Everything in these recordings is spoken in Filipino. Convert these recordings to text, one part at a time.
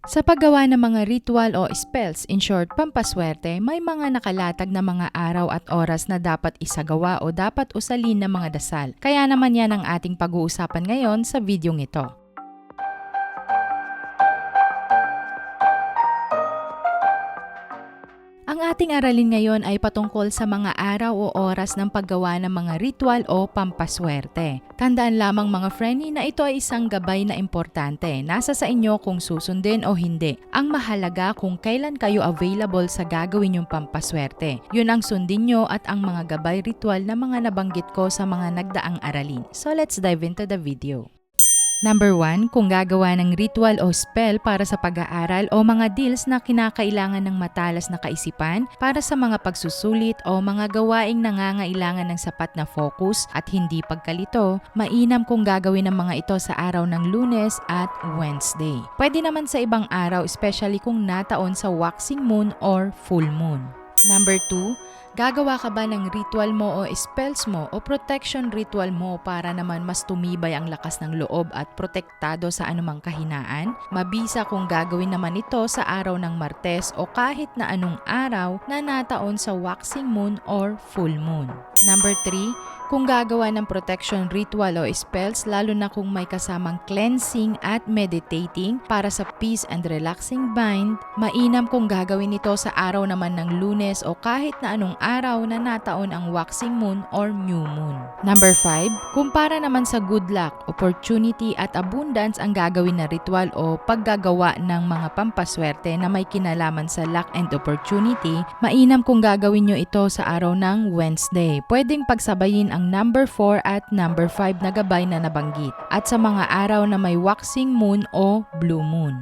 Sa paggawa ng mga ritual o spells, in short, pampaswerte, may mga nakalatag na mga araw at oras na dapat isagawa o dapat usalin ng mga dasal. Kaya naman yan ang ating pag-uusapan ngayon sa videong ito. Ang ating aralin ngayon ay patungkol sa mga araw o oras ng paggawa ng mga ritual o pampaswerte. Tandaan lamang mga friendly na ito ay isang gabay na importante. Nasa sa inyo kung susundin o hindi. Ang mahalaga kung kailan kayo available sa gagawin yung pampaswerte. Yun ang sundin nyo at ang mga gabay ritual na mga nabanggit ko sa mga nagdaang aralin. So let's dive into the video. Number 1, kung gagawa ng ritual o spell para sa pag-aaral o mga deals na kinakailangan ng matalas na kaisipan para sa mga pagsusulit o mga gawaing nangangailangan ng sapat na focus at hindi pagkalito, mainam kung gagawin ng mga ito sa araw ng Lunes at Wednesday. Pwede naman sa ibang araw, especially kung nataon sa waxing moon or full moon. Number 2, gagawa ka ba ng ritual mo o spells mo o protection ritual mo para naman mas tumibay ang lakas ng loob at protektado sa anumang kahinaan? Mabisa kung gagawin naman ito sa araw ng Martes o kahit na anong araw na nataon sa waxing moon or full moon. Number 3, kung gagawa ng protection ritual o spells lalo na kung may kasamang cleansing at meditating para sa peace and relaxing mind, mainam kung gagawin ito sa araw naman ng Lunes o kahit na anong araw na nataon ang waxing moon or new moon. Number 5, kung para naman sa good luck, opportunity at abundance ang gagawin na ritual o paggagawa ng mga pampaswerte na may kinalaman sa luck and opportunity, mainam kung gagawin nyo ito sa araw ng Wednesday. Pwedeng pagsabayin ang number 4 at number 5 na gabay na nabanggit at sa mga araw na may waxing moon o blue moon.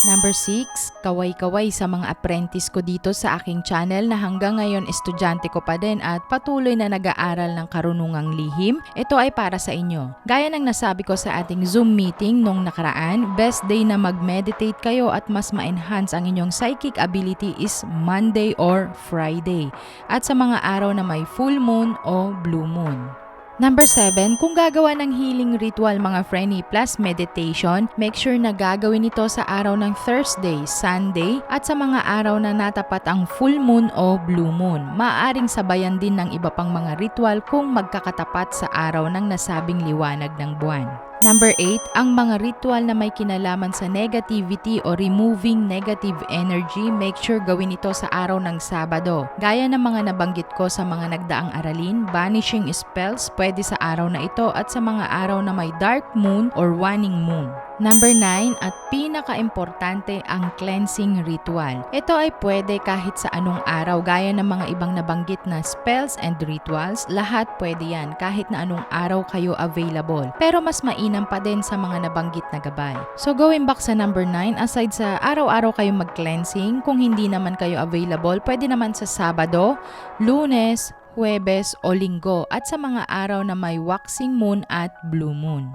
Number 6, kaway-kaway sa mga apprentice ko dito sa aking channel na hanggang ngayon estudyante ko pa din at patuloy na nag-aaral ng karunungang lihim. Ito ay para sa inyo. Gaya ng nasabi ko sa ating Zoom meeting nung nakaraan, best day na mag-meditate kayo at mas ma-enhance ang inyong psychic ability is Monday or Friday at sa mga araw na may full moon o blue moon. Number 7, kung gagawa ng healing ritual mga friendly plus meditation, make sure na gagawin ito sa araw ng Thursday, Sunday at sa mga araw na natapat ang full moon o blue moon. Maaaring sabayan din ng iba pang mga ritual kung magkakatapat sa araw ng nasabing liwanag ng buwan. Number 8, ang mga ritual na may kinalaman sa negativity o removing negative energy, make sure gawin ito sa araw ng Sabado. Gaya ng mga nabanggit ko sa mga nagdaang aralin, banishing spells pwede sa araw na ito at sa mga araw na may dark moon or waning moon. Number 9 at pinaka-importante ang cleansing ritual. Ito ay pwede kahit sa anong araw gaya ng mga ibang nabanggit na spells and rituals. Lahat pwede yan kahit na anong araw kayo available. Pero mas mainam pa din sa mga nabanggit na gabay. So going back sa number 9, aside sa araw-araw kayo mag-cleansing, kung hindi naman kayo available, pwede naman sa Sabado, Lunes, Huwebes o Linggo at sa mga araw na may waxing moon at blue moon.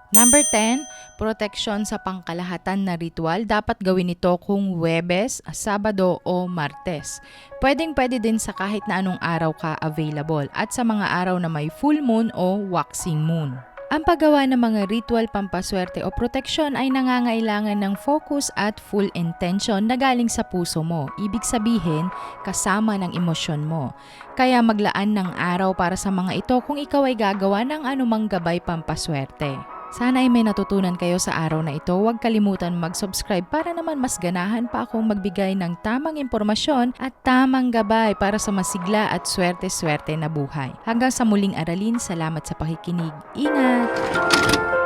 Number 10, proteksyon sa pangkalahatan na ritual. Dapat gawin ito kung Huwebes, Sabado o Martes. Pwedeng-pwede din sa kahit na anong araw ka available at sa mga araw na may full moon o waxing moon. Ang paggawa ng mga ritual pampaswerte o proteksyon ay nangangailangan ng focus at full intention na galing sa puso mo. Ibig sabihin, kasama ng emosyon mo. Kaya maglaan ng araw para sa mga ito kung ikaw ay gagawa ng anumang gabay pampaswerte. Sana ay may natutunan kayo sa araw na ito. Huwag kalimutan mag-subscribe para naman mas ganahan pa akong magbigay ng tamang impormasyon at tamang gabay para sa masigla at swerte-swerte na buhay. Hanggang sa muling aralin, salamat sa pakikinig. Ingat!